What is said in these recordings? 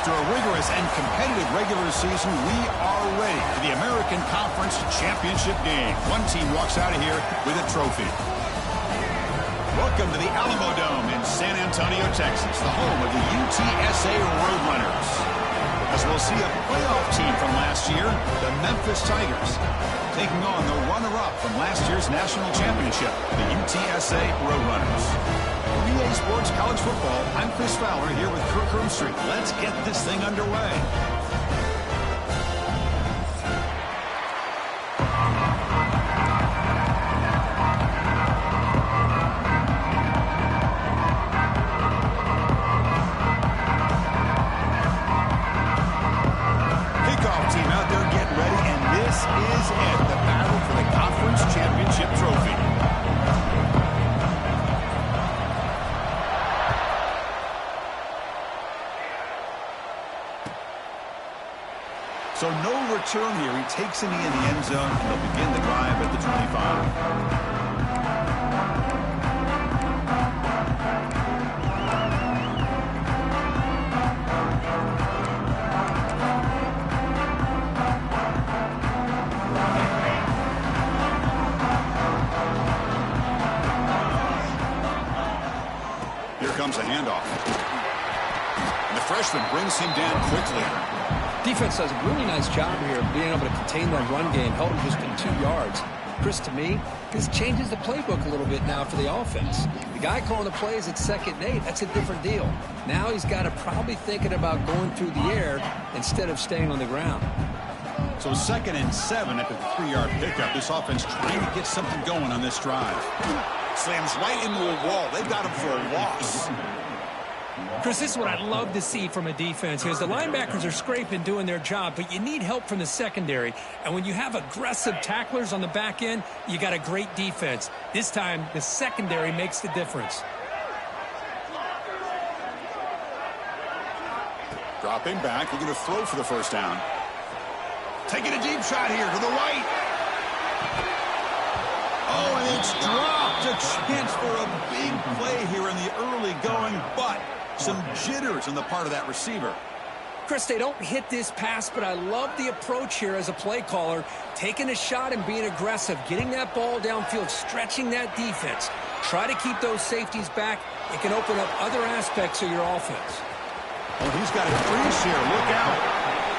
After a rigorous and competitive regular season, we are ready for the American Conference Championship game. One team walks out of here with a trophy. Welcome to the Alamo Dome in San Antonio, Texas, the home of the UTSA Roadrunners. As we'll see a playoff team from last year, the Memphis Tigers, taking on the runner-up from last year's national championship, the UTSA Roadrunners. For EA Sports College Football, I'm Chris Fowler here with Kirk Herbstreit. Let's get this thing underway. Kickoff team out there getting ready, and this is it, the battle for the conference championship trophy. So no return here. He takes a knee in the end zone, and they'll begin the drive at the 25. Here comes a handoff. And the freshman brings him down quickly. Defense does a really nice job here of being able to contain that run game, held him just in 2 yards. Chris, to me, this changes the playbook a little bit now for the offense. The guy calling the plays at 2nd and 8, that's a different deal. Now he's got to probably thinking about going through the air instead of staying on the ground. So 2nd and 7 after the 3-yard pickup. This offense trying to get something going on this drive. Slams right into a wall. They've got him for a loss. Chris, this is what I love to see from a defense here. The linebackers are scraping, doing their job, but you need help from the secondary. And when you have aggressive tacklers on the back end, you got a great defense. This time, the secondary makes the difference. Dropping back, looking to throw for the first down. Taking a deep shot here to the right. Oh, and it's dropped. A chance for a big play here in the early going, but some jitters on the part of that receiver. Chris, they don't hit this pass, but I love the approach here as a play caller. Taking a shot and being aggressive, getting that ball downfield, stretching that defense. Try to keep those safeties back. It can open up other aspects of your offense. Oh, he's got a crease here. Look out.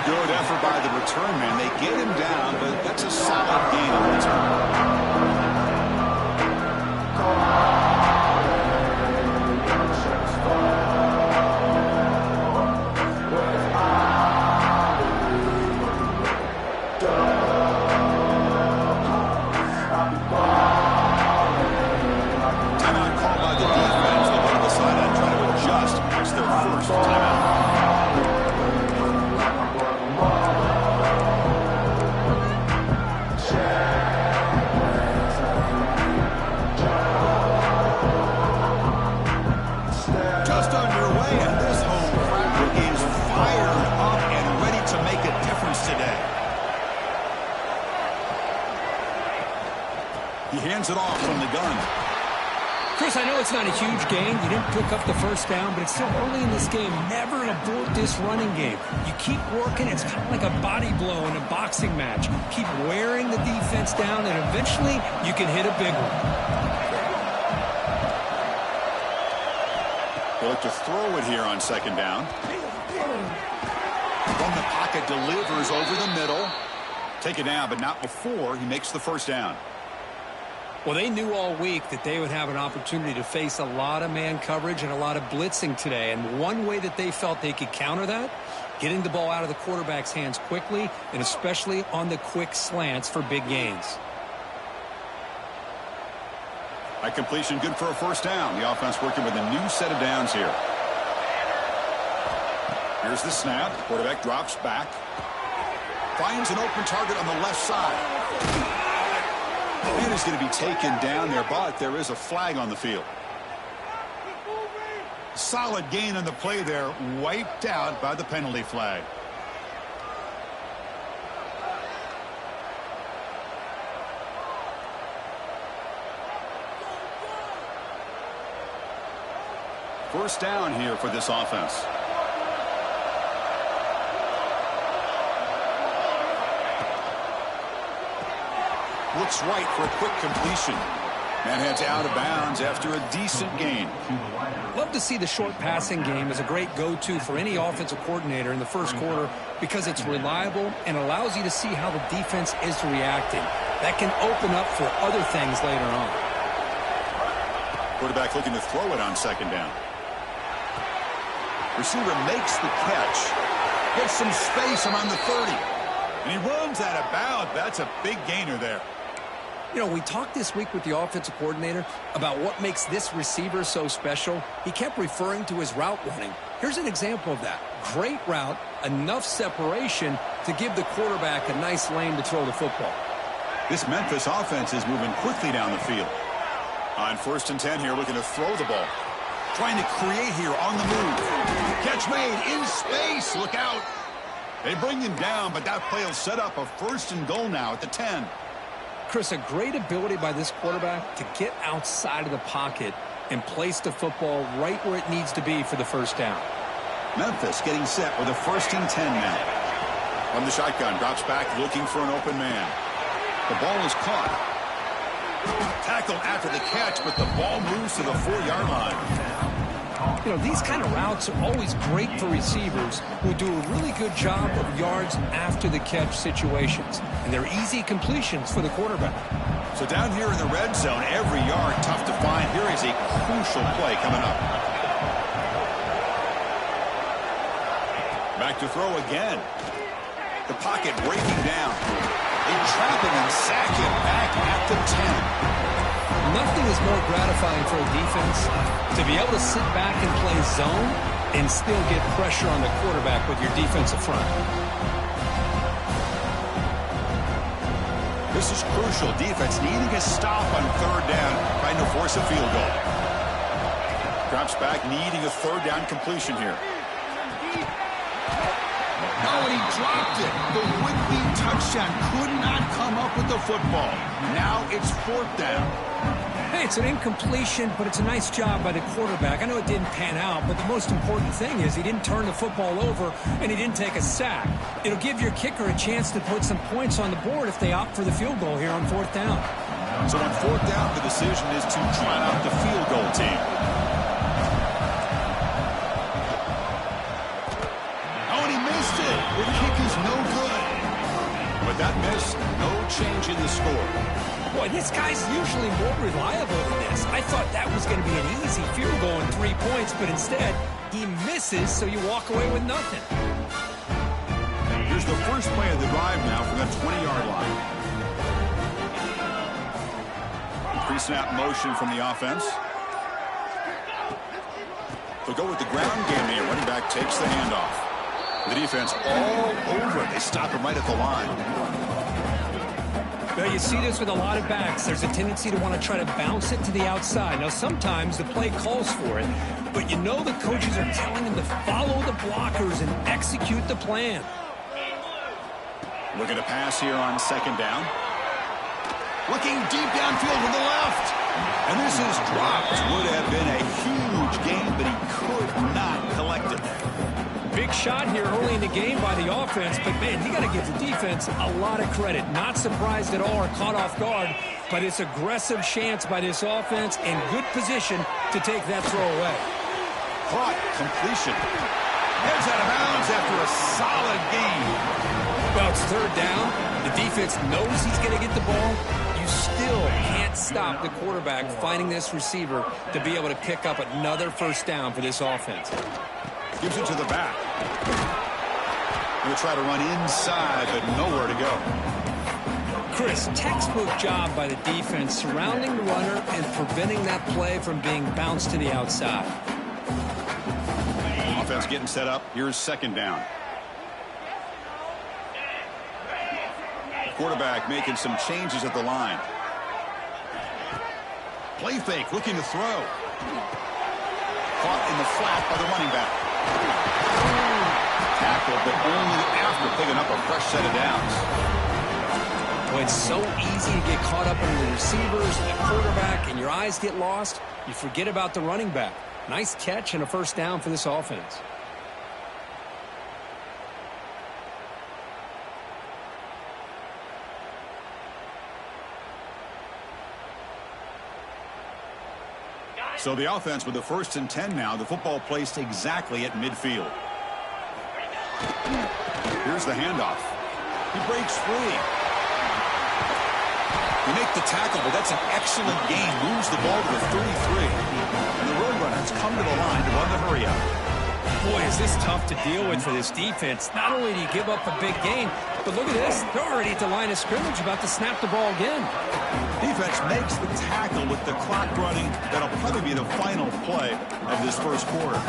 Good effort by the return man. They get him down, but that's a solid gain on return. Hands it off from the gun. Chris, I know it's not a huge gain. You didn't pick up the first down, but it's still early in this game. Never abort this running game. You keep working. It's kind of like a body blow in a boxing match. Keep wearing the defense down, and eventually you can hit a big one. They look to throw it here on 2nd down. From the pocket, delivers over the middle. Take it down, but not before he makes the first down. Well, they knew all week that they would have an opportunity to face a lot of man coverage and a lot of blitzing today. And one way that they felt they could counter that, getting the ball out of the quarterback's hands quickly, and especially on the quick slants for big gains. By completion, good for a first down. The offense working with a new set of downs here. Here's the snap. Quarterback drops back. Finds an open target on the left side. And is going to be taken down there, but there is a flag on the field. Solid gain on the play there, wiped out by the penalty flag. First down here for this offense. Looks right for a quick completion. And heads out of bounds after a decent gain. Love to see the short passing game as a great go-to for any offensive coordinator in the first quarter because it's reliable and allows you to see how the defense is reacting. That can open up for other things later on. Quarterback looking to throw it on second down. Receiver makes the catch. Gets some space around the 30. And he runs out of bounds. That's a big gainer there. You know, we talked this week with the offensive coordinator about what makes this receiver so special. He kept referring to his route running. Here's an example of that. Great route, enough separation to give the quarterback a nice lane to throw the football. This Memphis offense is moving quickly down the field. On 1st and 10 here, looking to throw the ball. Trying to create here on the move. Catch made in space. Look out. They bring him down, but that play will set up a 1st and goal now at the 10. Chris, a great ability by this quarterback to get outside of the pocket and place the football right where it needs to be for the first down. Memphis getting set with a 1st and 10 now. From the shotgun, drops back looking for an open man. The ball is caught. Tackled after the catch, but the ball moves to the 4-yard line. You know, these kind of routes are always great for receivers who do a really good job of yards after the catch situations. And they're easy completions for the quarterback. So down here in the red zone, every yard tough to find. Here is a crucial play coming up. Back to throw again. The pocket breaking down. They trap him and sack him back at the 10. Nothing is more gratifying for a defense to be able to sit back and play zone and still get pressure on the quarterback with your defensive front. This is crucial. Defense needing a stop on 3rd down, trying to force a field goal. Drops back, needing a 3rd down completion here. No, and he dropped it. The would-be touchdown could not come up with the football. Now it's 4th down. Hey, it's an incompletion, but it's a nice job by the quarterback. I know it didn't pan out, but the most important thing is he didn't turn the football over and he didn't take a sack. It'll give your kicker a chance to put some points on the board if they opt for the field goal here on 4th down. So on 4th down, the decision is to trot out the field goal team. Oh, and he missed it. The kick is no good. But that miss, no change in the score. Boy, this guy's usually more reliable than this. I thought that was going to be an easy field goal and 3 points, but instead, he misses, so you walk away with nothing. Here's the first play of the drive now from the 20-yard line. Pre-snap motion from the offense. They'll go with the ground game here. Running back takes the handoff. The defense all over it. They stop him right at the line. Well, you see this with a lot of backs. There's a tendency to want to try to bounce it to the outside. Now, sometimes the play calls for it, but you know the coaches are telling them to follow the blockers and execute the plan. Looking to pass here on 2nd down. Looking deep downfield to the left. And this is dropped. Would have been a huge gain, but he could not collect it. Big shot here early in the game by the offense, but, man, you got to give the defense a lot of credit. Not surprised at all or caught off guard, but it's aggressive chance by this offense and good position to take that throw away. Caught, completion. Heads out of bounds after a solid gain. Well, it's 3rd down. The defense knows he's going to get the ball. You still can't stop the quarterback finding this receiver to be able to pick up another 1st down for this offense. Gives it to the back. He'll try to run inside, but nowhere to go. Chris, textbook job by the defense surrounding the runner and preventing that play from being bounced to the outside. Offense getting set up. Here's 2nd down. Quarterback making some changes at the line. Play fake, looking to throw. Caught in the flat by the running back. Tackled, but only after picking up a fresh set of downs. Well, it's so easy to get caught up in the receivers and the quarterback, and your eyes get lost. You forget about the running back. Nice catch and a 1st down for this offense. So the offense with the 1st and 10 now. The football placed exactly at midfield. Here's the handoff. He breaks free. They make the tackle, but that's an excellent gain. Moves the ball to the 33. And the Roadrunners come to the line to run the hurry up. Boy, is this tough to deal with for this defense. Not only do you give up a big gain, but look at this. They're already at the line of scrimmage about to snap the ball again. Defense makes the tackle with the clock running. That'll probably be the final play of this first quarter.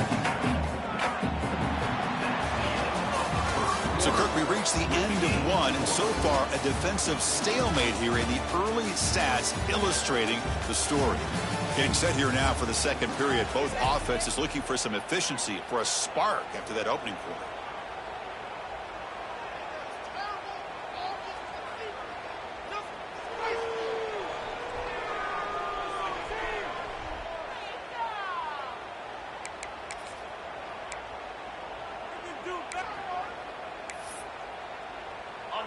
So, Kirk, we reached the end of one, and so far a defensive stalemate here in the early stats illustrating the story. Getting set here now for the second period. Both offenses looking for some efficiency, for a spark after that opening quarter.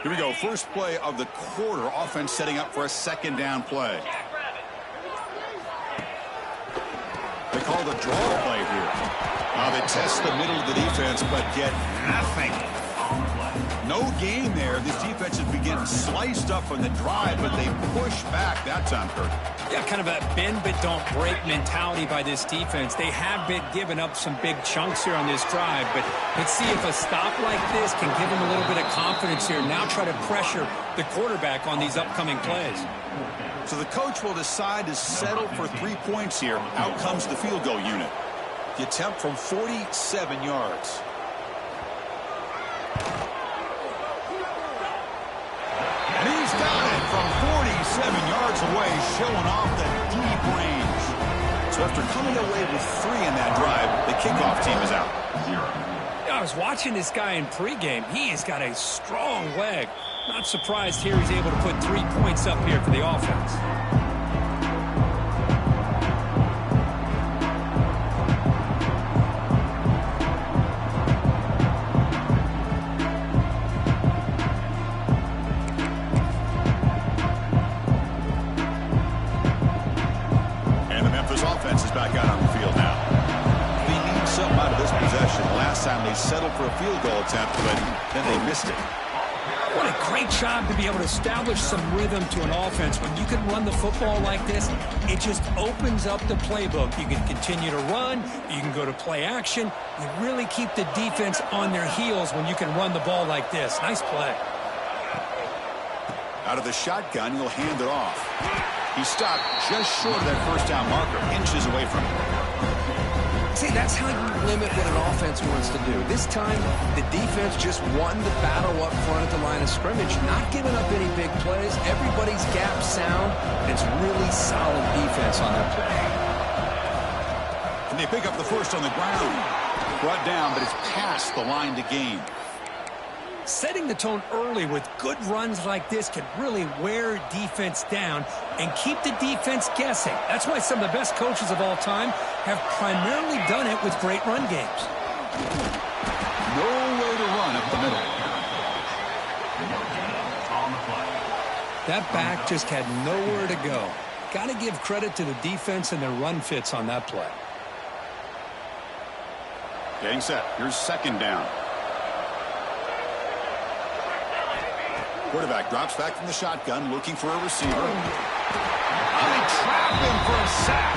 Here we go. First play of the quarter. Offense setting up for a second down play. They call the draw play here. Now they test the middle of the defense, but get nothing. No gain there. This defense has been getting sliced up on the drive, but they push back that time, Kirk. Yeah, kind of a bend but don't break mentality by this defense. They have been giving up some big chunks here on this drive, but let's see if a stop like this can give them a little bit of confidence here. Now try to pressure the quarterback on these upcoming plays. So the coach will decide to settle for 3 points here. Out comes the field goal unit. The attempt from 47 yards. And he's got it from 47 yards away, showing off the deep range. So after coming away with 3 in that drive, the kickoff team is out. I was watching this guy in pregame. He has got a strong leg. Not surprised here he's able to put 3 points up here for the offense. And the Memphis offense is back out on the field now. They need something out of this possession. Last time they settled for a field goal attempt, but then they missed it. What a great job to be able to establish some rhythm to an offense. When you can run the football like this, it just opens up the playbook. You can continue to run. You can go to play action. You really keep the defense on their heels when you can run the ball like this. Nice play. Out of the shotgun, he'll hand it off. He stopped just short of that first down marker, inches away from it. See, that's how you limit what an offense wants to do. This time, the defense just won the battle up front at the line of scrimmage, not giving up any big plays. Everybody's gap sound, and it's really solid defense on their play. And they pick up the first on the ground. Brought down, but it's past the line to gain. Setting the tone early with good runs like this can really wear defense down and keep the defense guessing. That's why some of the best coaches of all time have primarily done it with great run games. Nowhere to run up the middle. That back just had nowhere to go. Got to give credit to the defense and their run fits on that play. Getting set. Here's second down. Quarterback drops back from the shotgun, looking for a receiver. They trap him for a sack.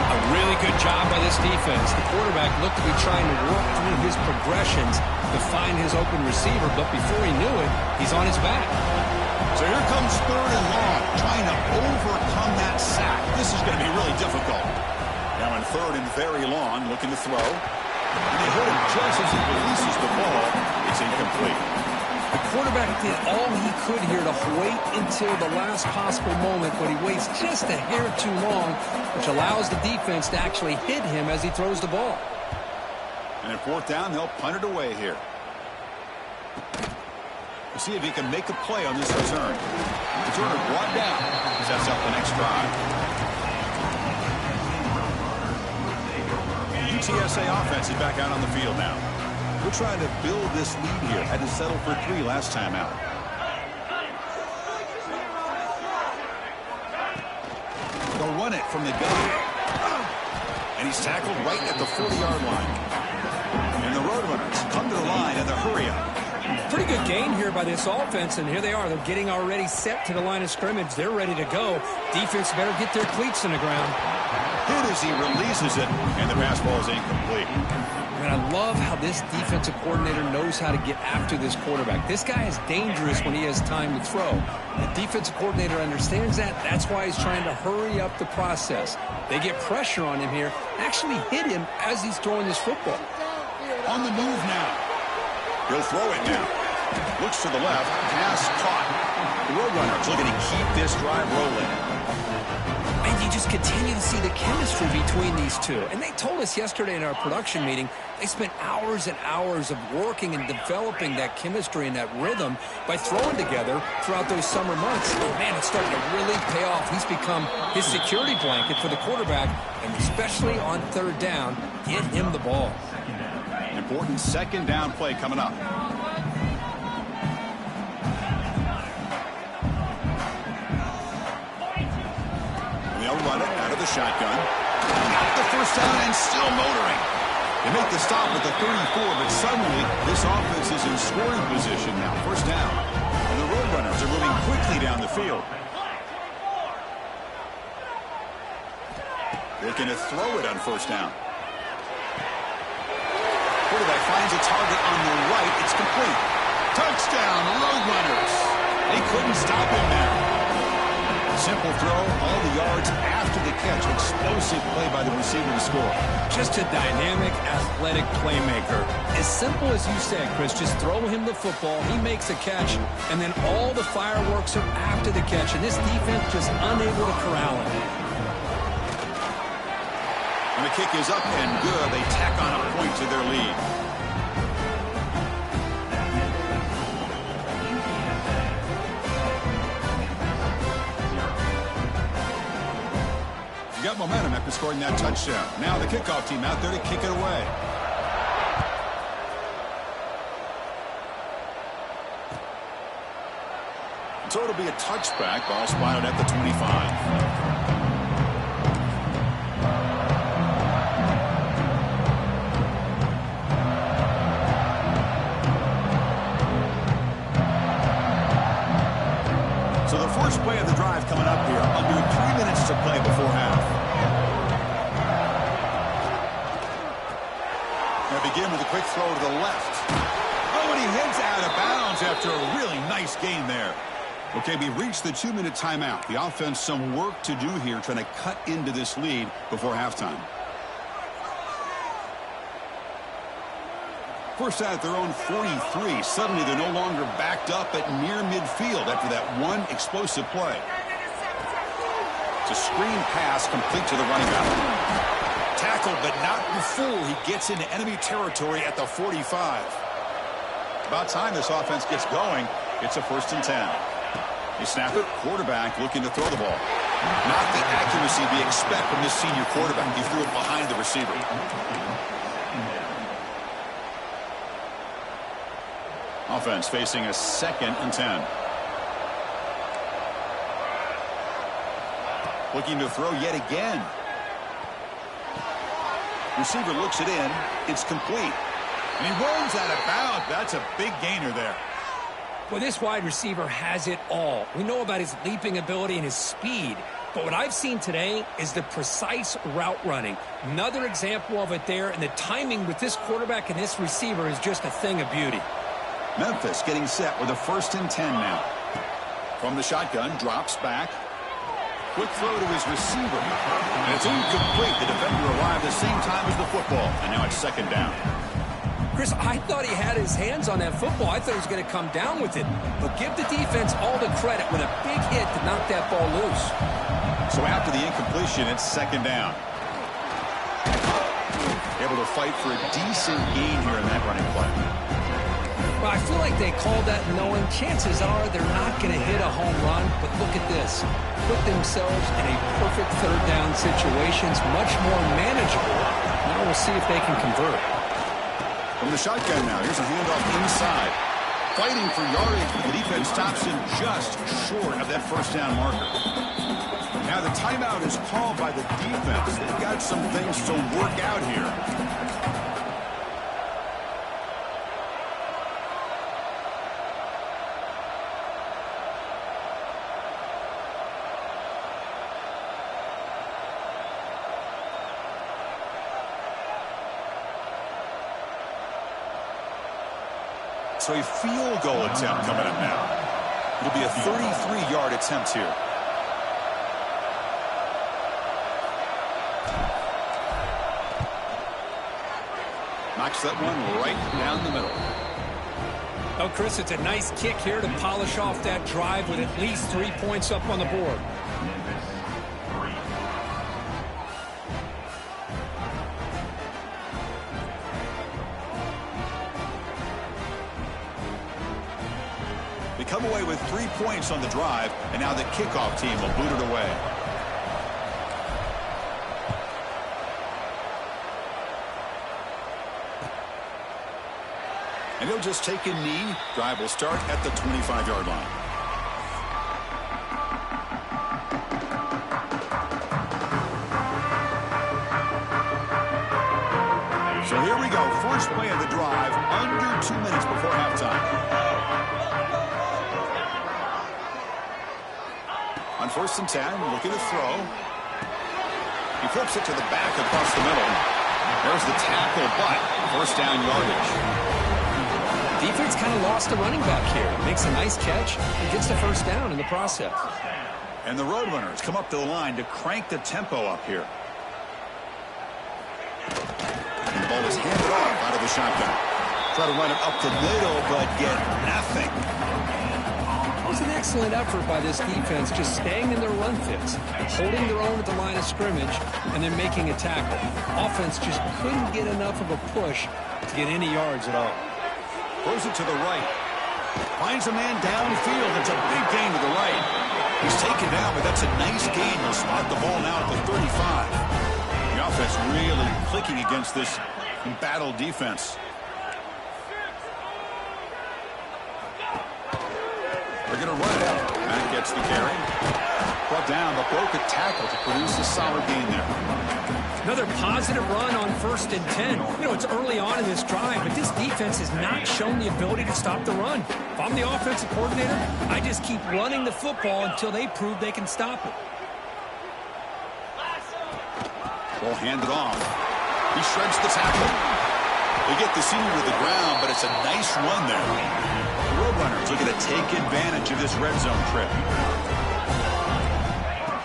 A really good job by this defense. The quarterback looked to be trying to work through his progressions to find his open receiver, but before he knew it, he's on his back. So here comes third and long, trying to overcome that sack. This is going to be really difficult. Now in third and very long, looking to throw. And they hit him just as he releases the ball. It's incomplete. The quarterback did all he could here to wait until the last possible moment, but he waits just a hair too long, which allows the defense to actually hit him as he throws the ball. And at fourth down, they'll punt it away here. We'll see if he can make a play on this return. Returner brought down. Sets up the next drive. The UTSA offense is back out on the field now. We're trying to build this lead here. Had to settle for 3 last time out. They'll run it from the gun. And he's tackled right at the 40-yard line. And the Roadrunners come to the line in the hurry-up. Pretty good gain here by this offense, and here they are. They're getting already set to the line of scrimmage. They're ready to go. Defense better get their cleats in the ground. Hit as he releases it, and the pass ball is incomplete. And I love how this defensive coordinator knows how to get after this quarterback. This guy is dangerous when he has time to throw. The defensive coordinator understands that. That's why he's trying to hurry up the process. They get pressure on him here, actually hit him as he's throwing this football. On the move now. He'll throw it now. Looks to the left. Pass caught. The Roadrunners looking to keep this drive rolling. And you just continue to see the chemistry between these two. And they told us yesterday in our production meeting, they spent hours and hours of working and developing that chemistry and that rhythm by throwing together throughout those summer months. Oh, man, it's starting to really pay off. He's become his security blanket for the quarterback, and especially on third down, get him the ball. Important second down play coming up. They'll run it out of the shotgun. Got the first down and still motoring. They make the stop at the 34, but suddenly this offense is in scoring position now. First down. And the Roadrunners are moving quickly down the field. Looking to throw it on first down. Quarterback finds a target on the right. It's complete. Touchdown, Roadrunners. They couldn't stop him there. Simple throw, all the yards after the catch. Explosive play by the receiver to score. Just a dynamic, athletic playmaker. As simple as you said, Chris, just throw him the football, he makes a catch, and then all the fireworks are after the catch, and this defense just unable to corral him. And the kick is up and good. They tack on a point to their lead. You got momentum after scoring that touchdown. Now the kickoff team out there to kick it away. So it'll be a touchback. Ball spotted at the 25. First play of the drive coming up here. Under 3 minutes to play before half. Now begin with a quick throw to the left. Oh, and he heads out of bounds after a really nice gain there. Okay, we reached the 2-minute timeout. The offense some work to do here trying to cut into this lead before halftime. First out at their own 43. Suddenly they're no longer backed up at near midfield after that one explosive play. It's a screen pass complete to the running back. Tackled but not before he gets into enemy territory at the 45. About time this offense gets going. It's a 1st and 10. They snap it. Quarterback looking to throw the ball. Not the accuracy we expect from this senior quarterback. He threw it behind the receiver. Offense facing a 2nd and 10. Looking to throw yet again. Receiver looks it in. It's complete. And he runs out of bounds. That's a big gainer there. Well, this wide receiver has it all. We know about his leaping ability and his speed. But what I've seen today is the precise route running. Another example of it there. And the timing with this quarterback and this receiver is just a thing of beauty. Memphis getting set with a 1st and 10 now. From the shotgun, drops back. Quick throw to his receiver. And it's incomplete. The defender arrived the same time as the football. And now it's 2nd down. Chris, I thought he had his hands on that football. I thought he was going to come down with it. But give the defense all the credit with a big hit to knock that ball loose. So after the incompletion, it's 2nd down. Able to fight for a decent gain here in that running play. Well, I feel like they called that knowing chances are they're not going to hit a home run. But look at this. Put themselves in a perfect 3rd down situation. It's much more manageable. Now we'll see if they can convert. From the shotgun now, here's a handoff inside. Fighting for yardage, but the defense stops him just short of that 1st down marker. Now the timeout is called by the defense. They've got some things to work out here. So a field goal attempt coming up now. It'll be a 33-yard attempt here. Knocks that one right down the middle. Oh, Chris, it's a nice kick here to polish off that drive with at least 3 points up on the board. They come away with 3 points on the drive, and now the kickoff team will boot it away. And he'll just take a knee. Drive will start at the 25-yard line. So here we go. First play of the drive, under 2 minutes before halftime. On 1st and 10, looking to throw. He flips it to the back across the middle. There's the tackle, but first down yardage. Defense kind of lost the running back here. Makes a nice catch and gets the first down in the process. And the Roadrunners come up to the line to crank the tempo up here. And the ball is handed off out of the shotgun. Try to run it up the middle, but get nothing. It was an excellent effort by this defense, just staying in their run fits, holding their own at the line of scrimmage, and then making a tackle. Offense just couldn't get enough of a push to get any yards at all. Throws it to the right. Finds a man downfield. It's a big gain to the right. He's taken down, but that's a nice gain. He'll spot the ball now at the 35. The offense really clicking against this embattled defense. They're going to run it. That gets the carry. Brought down, but broke a tackle to produce a solid gain there. Another positive run on 1st and 10. You know, it's early on in this drive, but this defense has not shown the ability to stop the run. If I'm the offensive coordinator, I just keep running the football until they prove they can stop it. Ball handed off. He shreds the tackle. They get the senior to the ground, but it's a nice run there. The Roadrunners looking to take advantage of this red zone trip.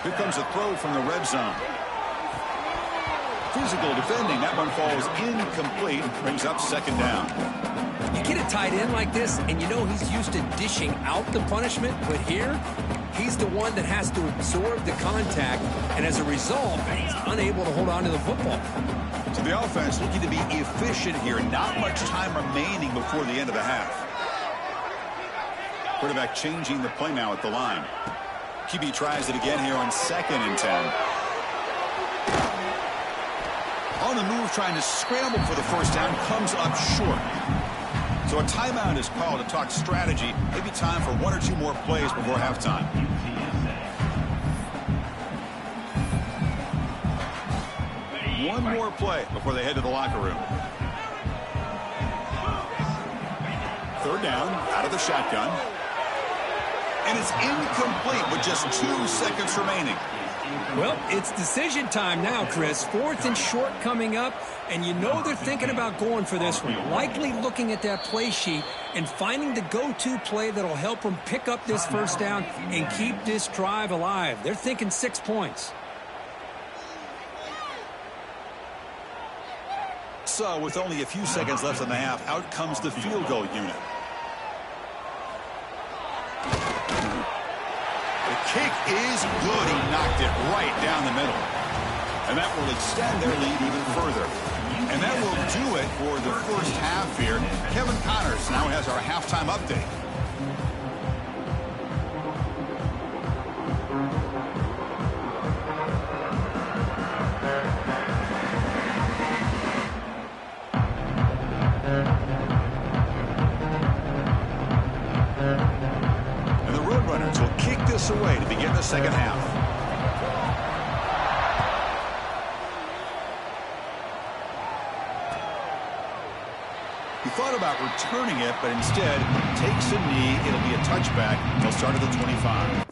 Here comes a throw from the red zone. Physical defending. That one falls incomplete. Brings up 2nd down. You get a tight end like this, and you know he's used to dishing out the punishment, but here, he's the one that has to absorb the contact, and as a result, he's unable to hold on to the football. So the offense looking to be efficient here. Not much time remaining before the end of the half. Quarterback changing the play now at the line. QB tries it again here on 2nd and 10. On the move, trying to scramble for the first down, comes up short. So a timeout is called to talk strategy. Maybe time for 1 or 2 more plays before halftime. One more play before they head to the locker room. 3rd down, out of the shotgun. And it's incomplete with just 2 seconds remaining. Well, it's decision time now, Chris. 4th and short coming up, and you know they're thinking about going for this one. Likely looking at that play sheet and finding the go-to play that'll help them pick up this first down and keep this drive alive. They're thinking 6 points. So, with only a few seconds left in the half, out comes the field goal unit. Kick is good. He knocked it right down the middle. And that will extend their lead even further. And that will do it for the first half here. Kevin Connors now has our halftime update. And the Roadrunners will kick this away to begin the second half. thought about returning it, but instead takes a knee. It'll be a touchback. They'll start at the 25.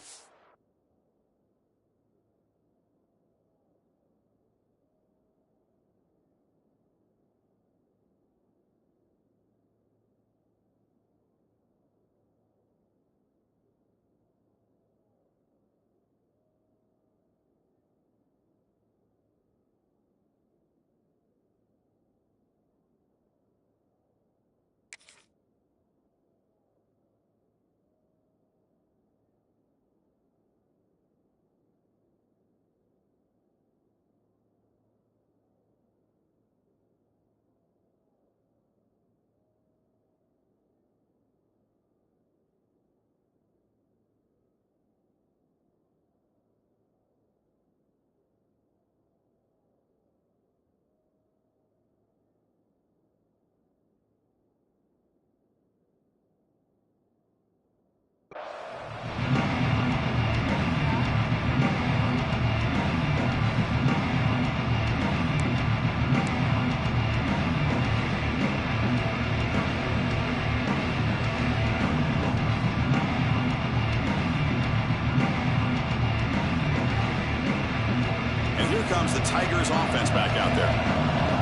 Comes the Tigers offense back out there.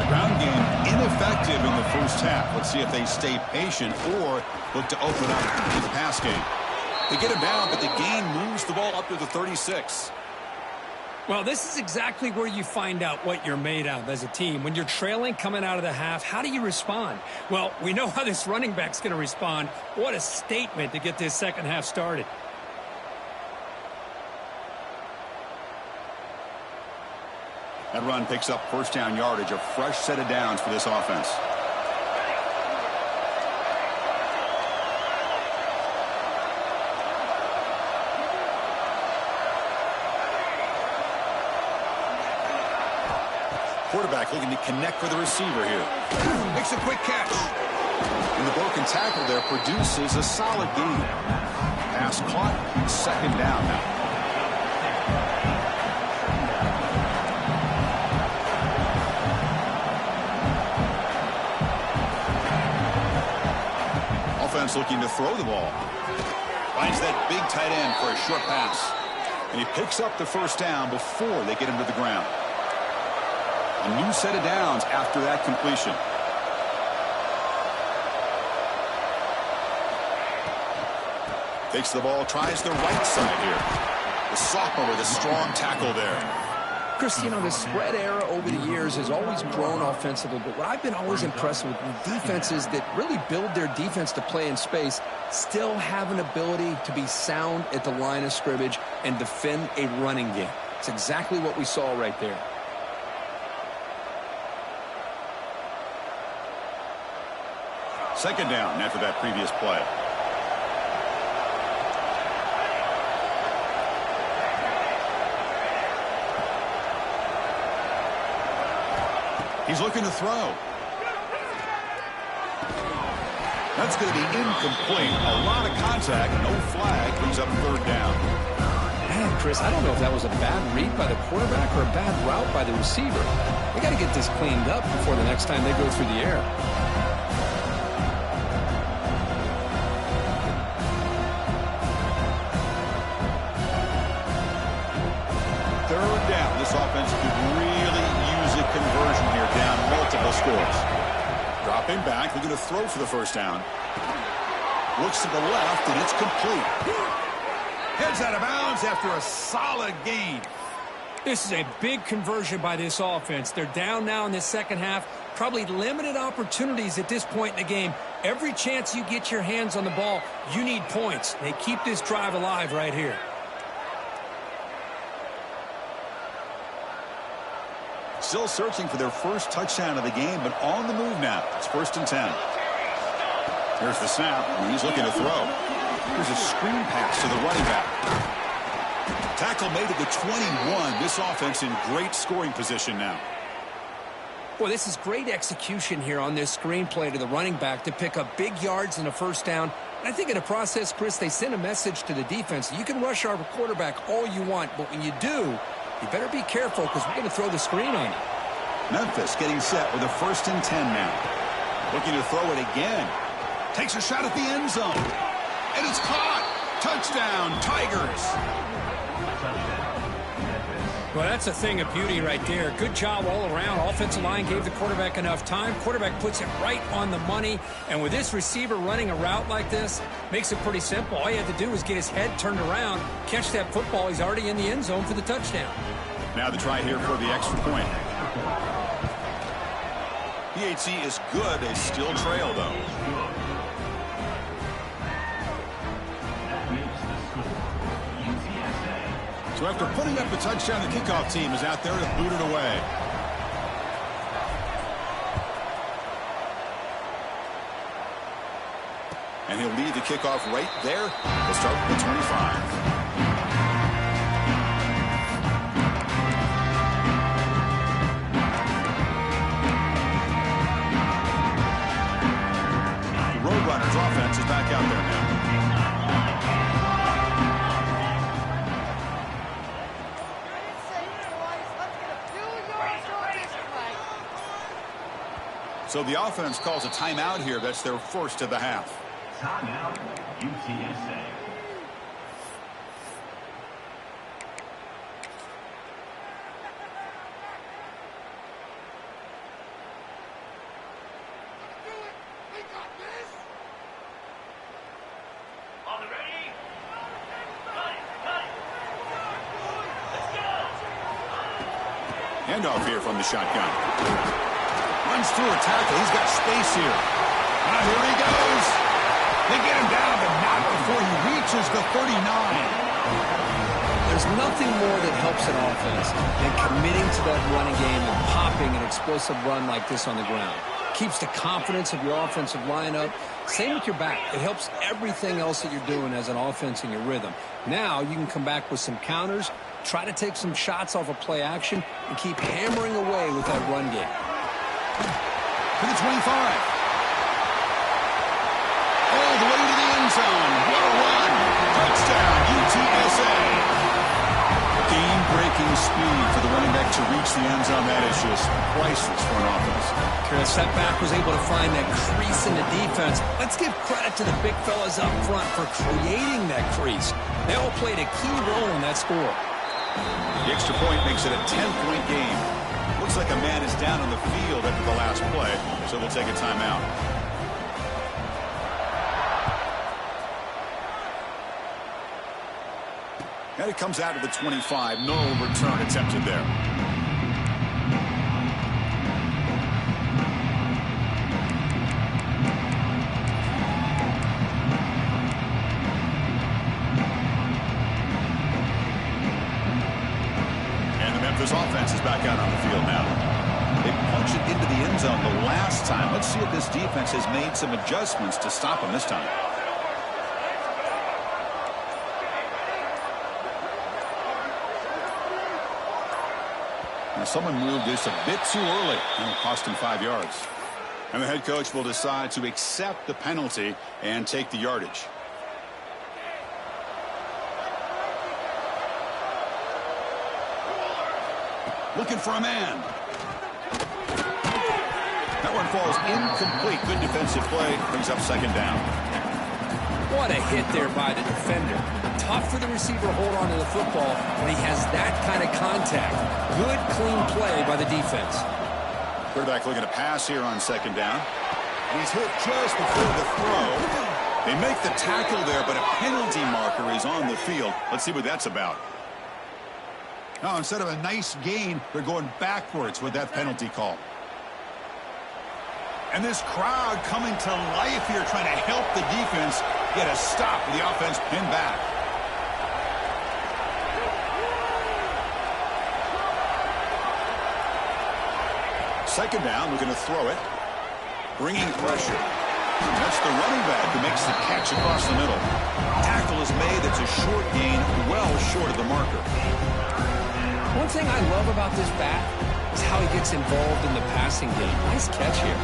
The ground game ineffective in the first half. Let's see if they stay patient or look to open up the pass game. They get him down, but the gain moves the ball up to the 36. Well, this is exactly where you find out what you're made of as a team. When you're trailing coming out of the half, how do you respond? Well, we know how this running back's going to respond. What a statement to get this second half started. That run picks up first down yardage, a fresh set of downs for this offense. Quarterback looking to connect with the receiver here. Makes a quick catch. And the broken tackle there produces a solid gain. Pass caught, second down now. Offense looking to throw the ball. Finds that big tight end for a short pass. And he picks up the first down before they get him to the ground. A new set of downs after that completion. Takes the ball, tries the right side here. The sophomore with a strong tackle there. Chris, you know, the spread era over the years has always grown offensively, but what I've been always impressed with defenses that really build their defense to play in space still have an ability to be sound at the line of scrimmage and defend a running game. It's exactly what we saw right there. Second down after that previous play. He's looking to throw. That's going to be incomplete. A lot of contact, no flag, brings up third down. Man, Chris, I don't know if that was a bad read by the quarterback or a bad route by the receiver. They got to get this cleaned up before the next time they go through the air. Third down. This offense could really use a conversion here, down multiple scores. Dropping back, looking to throw for the first down. Looks to the left, and it's complete. Heads out of bounds after a solid gain. This is a big conversion by this offense. They're down now in the second half. Probably limited opportunities at this point in the game. Every chance you get your hands on the ball, you need points. They keep this drive alive right here. Still searching for their first touchdown of the game, but on the move now. It's 1st and 10. Here's the snap, and he's looking to throw. Here's a screen pass to the running back. Tackle made at the 21. This offense in great scoring position now. Boy, this is great execution here on this screen play to the running back to pick up big yards and a first down. And I think in the process, Chris, they send a message to the defense. You can rush our quarterback all you want, but when you do, you better be careful because we're going to throw the screen on you. Memphis getting set with a 1st and 10 now. Looking to throw it again. Takes a shot at the end zone. And it's caught. Touchdown, Tigers. Well, that's a thing of beauty right there. Good job all around. Offensive line gave the quarterback enough time. Quarterback puts it right on the money. And with this receiver running a route like this, makes it pretty simple. All you have to do is get his head turned around, catch that football. He's already in the end zone for the touchdown. Now the try here for the extra point. PHC is good. They still trail, though. So after putting up the touchdown, the kickoff team is out there to boot it away. And he'll lead the kickoff right there. He'll start with the 25. Roadrunners offense is back out there now. So the offense calls a timeout here. That's their first of the half. Timeout, UTSA. Handoff here from the shotgun. Runs through a tackle. He's got space here. Now here he goes. They get him down, but not before he reaches the 39. There's nothing more that helps an offense than committing to that running game and popping an explosive run like this on the ground. Keeps the confidence of your offensive lineup. Same with your back. It helps everything else that you're doing as an offense in your rhythm. Now you can come back with some counters, try to take some shots off of play action, and keep hammering away with that run game. To the 25. All the way to the end zone. What a run. Touchdown, UTSA. Game-breaking speed for the running back to reach the end zone. That is just priceless for an offense. Chris, that back was able to find that crease in the defense. Let's give credit to the big fellas up front for creating that crease. They all played a key role in that score. The extra point makes it a 10-point game. Looks like a man is down on the field after the last play, so we'll take a timeout. And it comes out of the 25. No return attempted there. And the Memphis offense is back out on the field now. They punched it into the end zone the last time. Let's see if this defense has made some adjustments to stop them this time. Now someone moved this a bit too early. It'll cost him 5 yards. And the head coach will decide to accept the penalty and take the yardage. Looking for a man. That one falls incomplete. Good defensive play. Brings up second down. What a hit there by the defender. Tough for the receiver to hold on to the football when he has that kind of contact. Good, clean play by the defense. Quarterback looking to pass here on second down. He's hit just before the throw. They make the tackle there, but a penalty marker is on the field. Let's see what that's about. Now, instead of a nice gain, they're going backwards with that penalty call. And this crowd coming to life here, trying to help the defense get a stop with the offense pinned back. Second down, we're going to throw it. Bringing pressure. That's the running back who makes the catch across the middle. Tackle is made. It's a short gain, well short of the marker. One thing I love about this back is how he gets involved in the passing game. Nice catch here.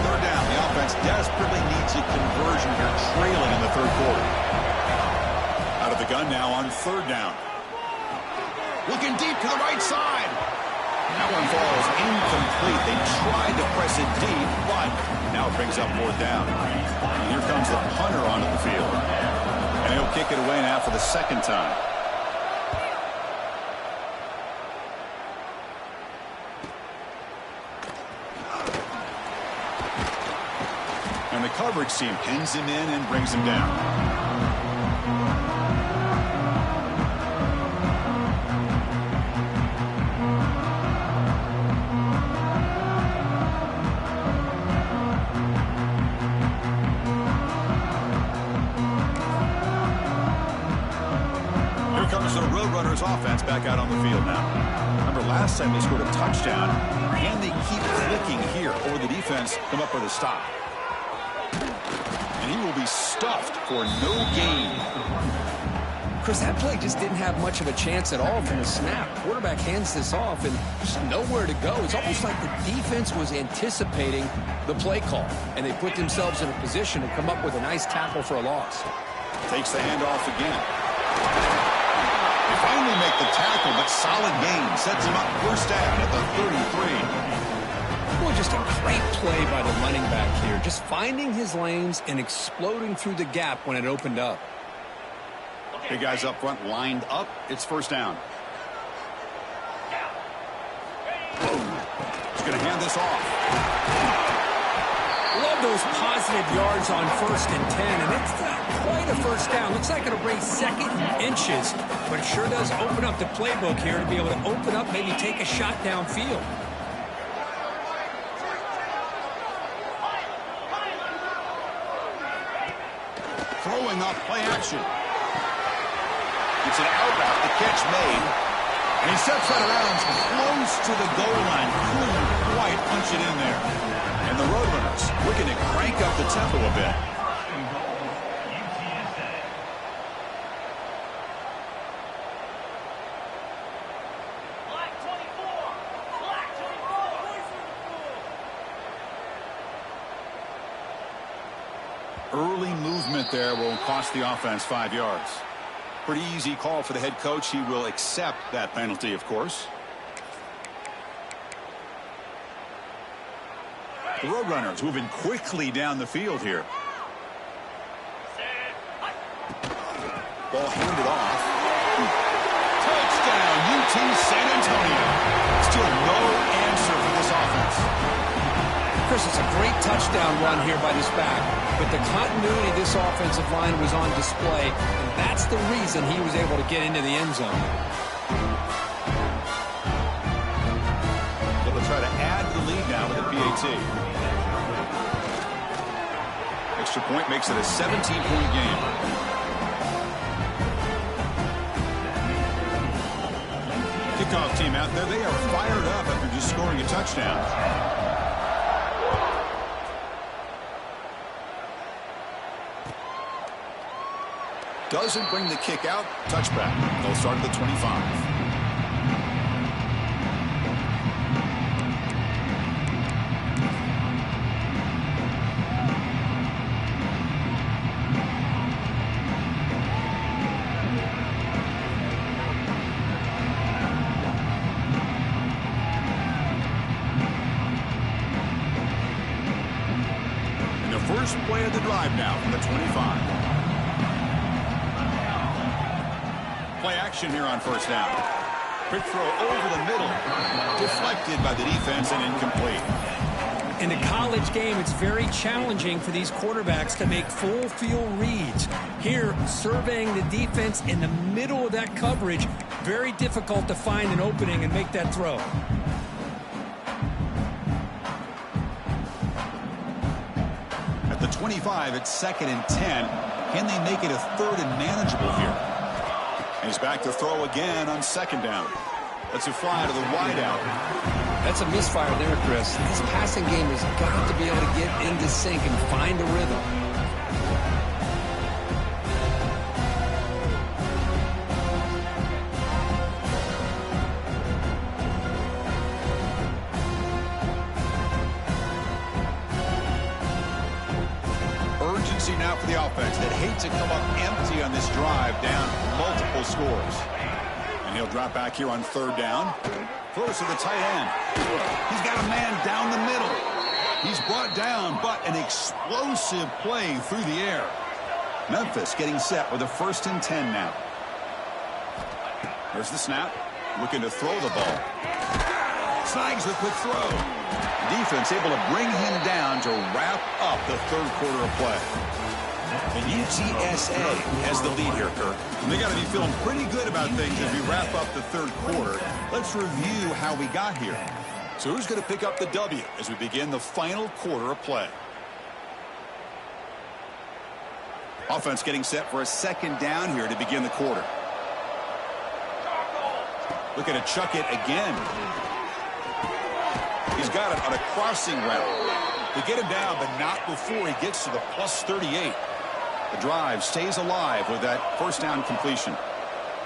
Third down. The offense desperately needs a conversion here, trailing in the third quarter. Out of the gun now on third down. Looking deep to the right side. That one falls incomplete. They tried to press it deep, but now it brings up 4th down. And here comes the punter onto the field. And he'll kick it away now for the 2nd time. And the coverage team pins him in and brings him down. The Roadrunners offense back out on the field now. Remember last time they scored a touchdown. Can they keep clicking here, or will the defense come up with a stop? And he will be stuffed for no gain. Chris, that play just didn't have much of a chance at all from the snap. Quarterback hands this off and just nowhere to go. It's almost like the defense was anticipating the play call, and they put themselves in a position to come up with a nice tackle for a loss. Takes the handoff again. Finally make the tackle, but solid gain. Sets him up 1st down at the 33. Well, just a great play by the running back here. Just finding his lanes and exploding through the gap when it opened up. Big guys up front lined up. It's 1st down. He's going to hand this off. Love those positive yards on 1st and 10, and it's not quite a 1st down. Looks like it'll bring 2nd inches, but it sure does open up the playbook here to be able to open up, maybe take a shot downfield. Throwing up play action. It's an out route. The catch made. And he steps out of bounds close to the goal line. Couldn't quite punch it in there. And the Roadrunners looking to crank up the tempo a bit. Early movement there will cost the offense 5 yards. Pretty easy call for the head coach. He will accept that penalty, of course. The Roadrunners moving quickly down the field here. Ball handed off. Touchdown, UT San Antonio. Still no answer for this offense. Chris, it's a great touchdown run here by this back, but the continuity of this offensive line was on display, and that's the reason he was able to get into the end zone. So they'll try to add to the lead now with a PAT. Extra point makes it a 17-point game. Kickoff team out there. They are fired up after just scoring a touchdown. Doesn't bring the kick out. Touchback. They'll start at the 25. And the first play of the drive now from the 25. Play action here on 1st down. Quick throw over the middle. Deflected by the defense and incomplete. In the college game, it's very challenging for these quarterbacks to make full field reads. Here, surveying the defense in the middle of that coverage, very difficult to find an opening and make that throw. At the 25, it's 2nd and 10. Can they make it a 3rd and manageable here? He's back to throw again on 2nd down. That's a fly to the wideout. That's a misfire there, Chris. This passing game has got to be able to get into sync and find a rhythm. Urgency now for the offense that hate to come up empty on this drive, down multiple scores. And he'll drop back here on 3rd down. Throws to the tight end. He's got a man down the middle. He's brought down, but an explosive play through the air. Memphis getting set with a 1st and 10 now. There's the snap. Looking to throw the ball. Snags the quick throw. Defense able to bring him down to wrap up the 3rd quarter of play. And UTSA has the lead here, Kirk. And they got to be feeling pretty good about things as we wrap up the 3rd quarter. Let's review how we got here. So who's going to pick up the W as we begin the final quarter of play? Offense getting set for a 2nd down here to begin the quarter. Looking to chuck it again. He's got it on a crossing route. They get him down, but not before he gets to the plus 38. The drive stays alive with that 1st down completion.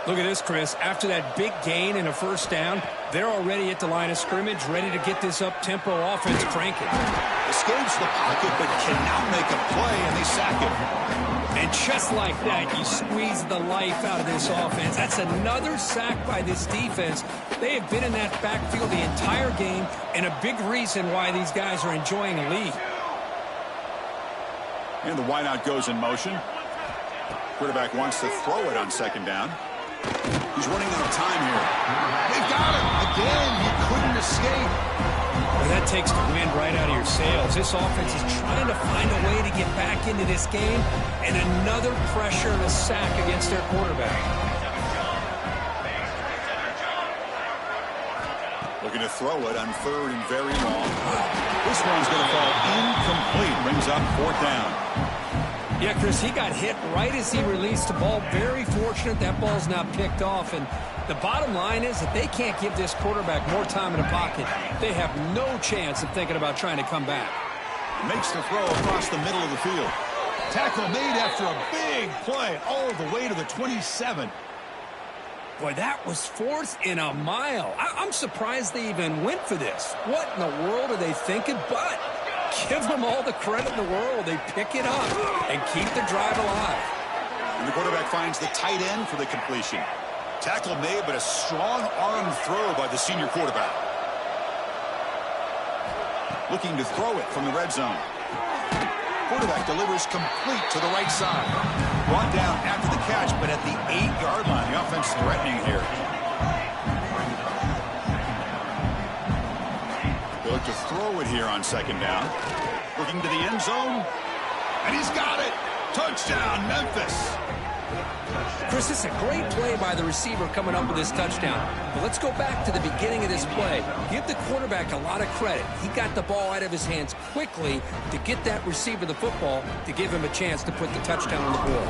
Look at this, Chris. After that big gain and a 1st down, they're already at the line of scrimmage, ready to get this up-tempo offense cranking. Escapes the pocket, but cannot make a play, and they sack him. And just like that, you squeeze the life out of this offense. That's another sack by this defense. They have been in that backfield the entire game, and a big reason why these guys are enjoying a lead. And the wideout goes in motion. Quarterback wants to throw it on 2nd down. He's running out of time here. They've got him. Again, he couldn't escape. Well, that takes the wind right out of your sails. This offense is trying to find a way to get back into this game, and another pressure and a sack against their quarterback. Looking to throw it on 3rd and very long. This one's going to fall incomplete. Brings up 4th down. Yeah, Chris, he got hit right as he released the ball. Very fortunate that ball's not picked off. And the bottom line is that they can't give this quarterback more time in the pocket. They have no chance of thinking about trying to come back. Makes the throw across the middle of the field. Tackle made after a big play all the way to the 27. Boy, that was 4th and a mile. I'm surprised they even went for this. What in the world are they thinking? But give them all the credit in the world. They pick it up and keep the drive alive. And the quarterback finds the tight end for the completion. Tackle made, but a strong arm throw by the senior quarterback. Looking to throw it from the red zone. Quarterback delivers complete to the right side. Brought down after the catch, but at the 8-yard line. The offense threatening here. They look to throw it here on 2nd down. Looking to the end zone. And he's got it. Touchdown, Memphis. Chris, this is a great play by the receiver coming up with this touchdown. But let's go back to the beginning of this play. Give the quarterback a lot of credit. He got the ball out of his hands quickly to get that receiver the football to give him a chance to put the touchdown on the board.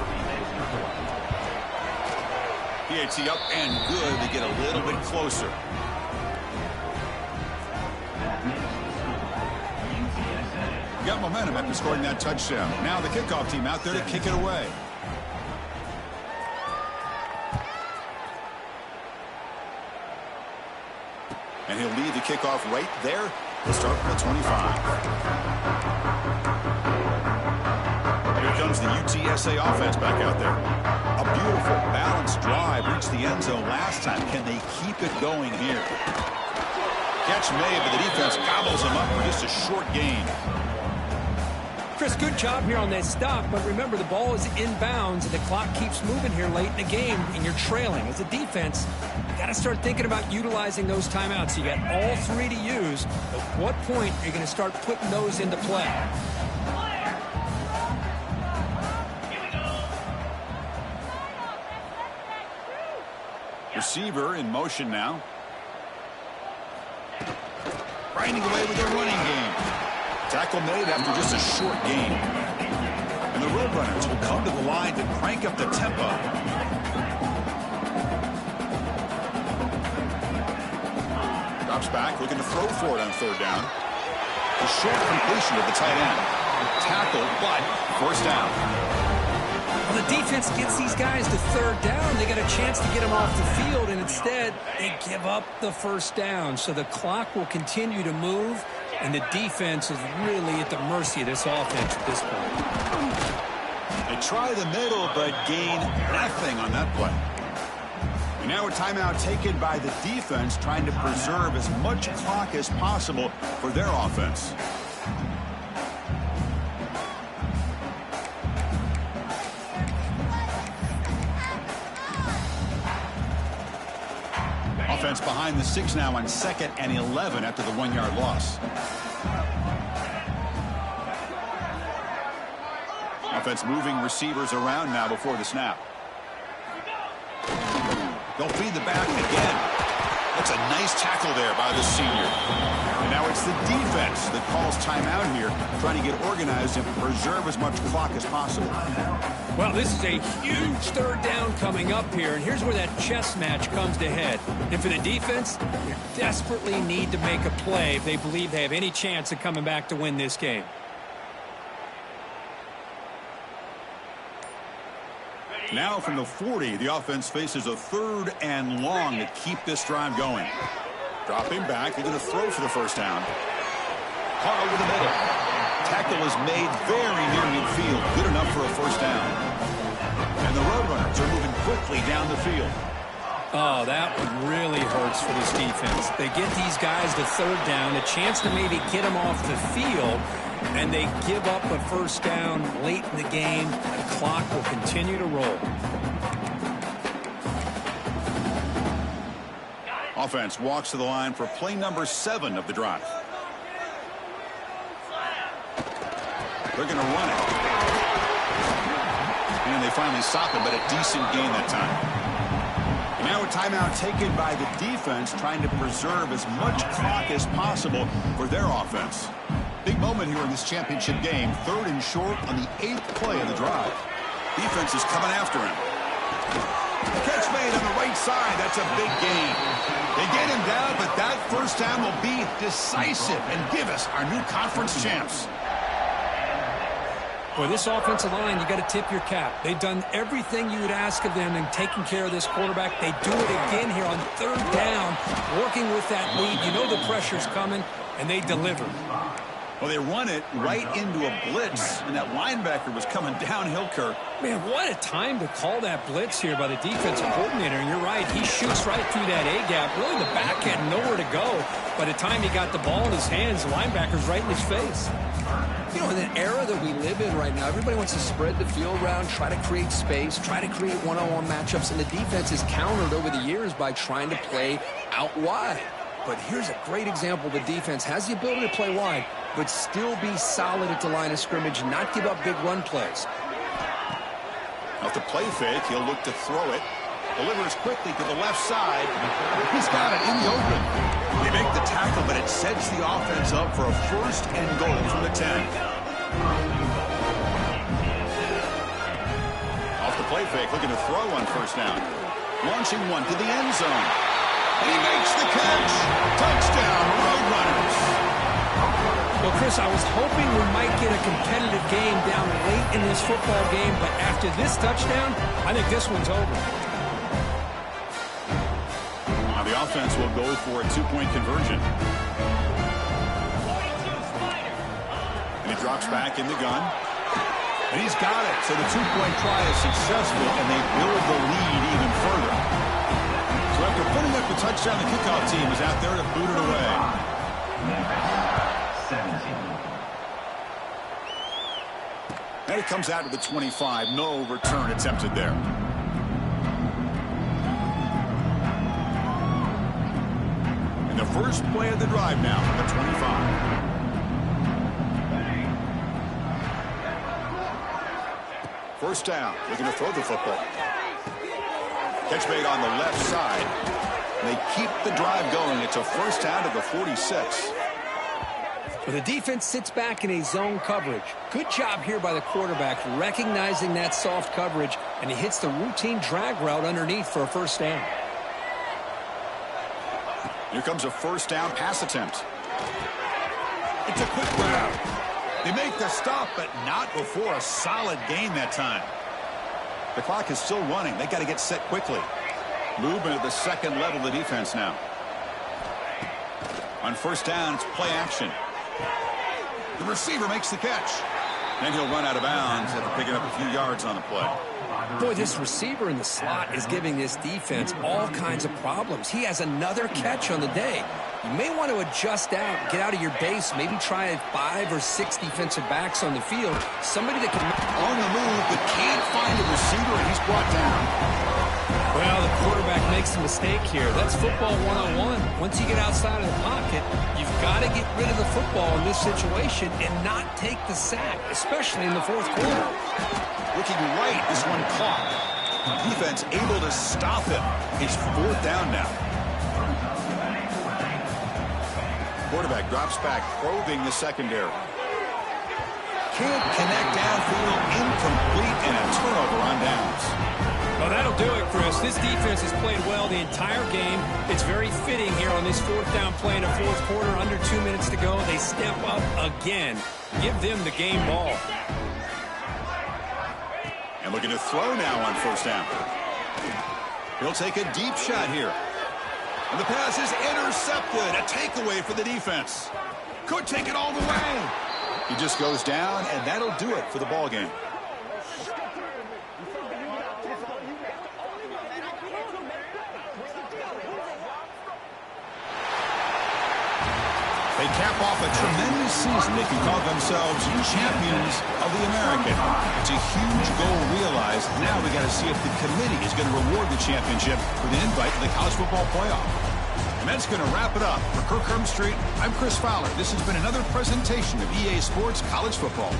PAT up and good to get a little bit closer. Got momentum after scoring that touchdown. Now the kickoff team out there to kick it away. And he'll lead the kickoff right there. He'll start from the 25. Here comes the UTSA offense back out there. A beautiful, balanced drive reached the end zone last time. Can they keep it going here? Catch made, but the defense gobbles him up for just a short gain. Chris, good job here on that stop, but remember the ball is inbounds and the clock keeps moving here late in the game and you're trailing. As a defense, you got to start thinking about utilizing those timeouts. You got all 3 to use. At what point are you going to start putting those into play? Receiver in motion now. Grinding away with their running game. Tackle made after just a short gain. And the Roadrunners will come to the line to crank up the tempo. Drops back, looking to throw for it on 3rd down. A short completion to the tight end. Tackle, but 1st down. Well, the defense gets these guys to 3rd down. They got a chance to get them off the field, and instead they give up the 1st down. So the clock will continue to move. And the defense is really at the mercy of this offense at this point. They try the middle, but gain nothing on that play. And now a timeout taken by the defense, trying to preserve as much clock as possible for their offense. Offense behind the 6 now on 2nd and 11 after the 1-yard loss. Offense moving receivers around now before the snap. They'll feed the back again. That's a nice tackle there by the senior. And now it's the defense that calls timeout here, trying to get organized and preserve as much clock as possible. Well, this is a huge 3rd down coming up here, and here's where that chess match comes to head. And for the defense, they desperately need to make a play if they believe they have any chance of coming back to win this game. Now from the 40, the offense faces a 3rd and long to keep this drive going. Dropping back, they're going to throw for the 1st down. Caught over the middle. Tackle is made very near midfield. Good enough for a 1st down. And the Roadrunners are moving quickly down the field. Oh, that one really hurts for this defense. They get these guys to 3rd down, a chance to maybe get them off the field, and they give up a 1st down late in the game. The clock will continue to roll. Offense walks to the line for play number 7 of the drive. They're going to run it. And they finally stop it, but a decent gain that time. And now a timeout taken by the defense, trying to preserve as much clock as possible for their offense. Big moment here in this championship game. 3rd and short on the 8th play of the drive. Defense is coming after him. Catch made on the right side. That's a big gain. They get him down, but that 1st down will be decisive and give us our new conference champs. Boy, this offensive line, you got to tip your cap. They've done everything you would ask of them in taking care of this quarterback. They do it again here on 3rd down, working with that lead. You know the pressure's coming, and they deliver. Well, they run it right into a blitz, and that linebacker was coming downhill, Kirk. Man, what a time to call that blitz here by the defensive coordinator. And you're right, he shoots right through that A-gap. Really, the back had nowhere to go. By the time he got the ball in his hands, the linebacker's right in his face. You know, in the era that we live in right now, everybody wants to spread the field around, try to create space, try to create one-on-one matchups, and the defense is countered over the years by trying to play out wide. But here's a great example. The defense has the ability to play wide, but still be solid at the line of scrimmage and not give up big run plays. Off the play fake, he'll look to throw it. Delivers quickly to the left side. He's got it in the open. They make the tackle, but it sets the offense up for a 1st and goal from the 10. Off the play fake, looking to throw on 1st down. Launching one to the end zone. And he makes the catch. Touchdown, Roadrunners. Well, Chris, I was hoping we might get a competitive game down late in this football game, but after this touchdown, I think this one's over. Now the offense will go for a 2-point conversion. And he drops back in the gun. And he's got it. So the 2-point try is successful, and they build the lead even further. So after putting up the touchdown, the kickoff team is out there to boot it away. 17. And it comes out to the 25. No return attempted there. And the first play of the drive now from the 25. First down. Looking to throw the football. Catch made on the left side. And they keep the drive going. It's a 1st down to the 46. Well, the defense sits back in a zone coverage. Good job here by the quarterback, recognizing that soft coverage, and he hits the routine drag route underneath for a 1st down. Here comes a 1st down pass attempt. It's a quick route. They make the stop, but not before a solid gain that time. The clock is still running. They got to get set quickly. Movement at the 2nd level of the defense now. On 1st down, it's play action. The receiver makes the catch. And he'll run out of bounds after picking up a few yards on the play. Boy, this receiver in the slot is giving this defense all kinds of problems. He has another catch on the day. You may want to adjust out, get out of your base, maybe try 5 or 6 defensive backs on the field. Somebody that can... On the move, but can't find a receiver, and he's brought down. Well, the quarterback makes a mistake here. That's football 101. Once you get outside of the pocket, you've got to get rid of the football in this situation and not take the sack, especially in the fourth quarter. Looking right, this one caught. Defense able to stop him. It's 4th down now. Quarterback drops back, probing the secondary. Can't connect downfield, incomplete, and a turnover on downs. Well, that'll do it, Chris. This defense has played well the entire game. It's very fitting here on this 4th down play in the fourth quarter. Under 2 minutes to go. They step up again. Give them the game ball. And looking to throw now on 1st down. He'll take a deep shot here. And the pass is intercepted. A takeaway for the defense. Could take it all the way. He just goes down, and that'll do it for the ball game. They cap off a tremendous season. They can call themselves champions of the American. It's a huge goal realized. Now we got to see if the committee is going to reward the championship with an invite to the college football playoff. And that's going to wrap it up. For Kirk Street, I'm Chris Fowler. This has been another presentation of EA Sports College Football.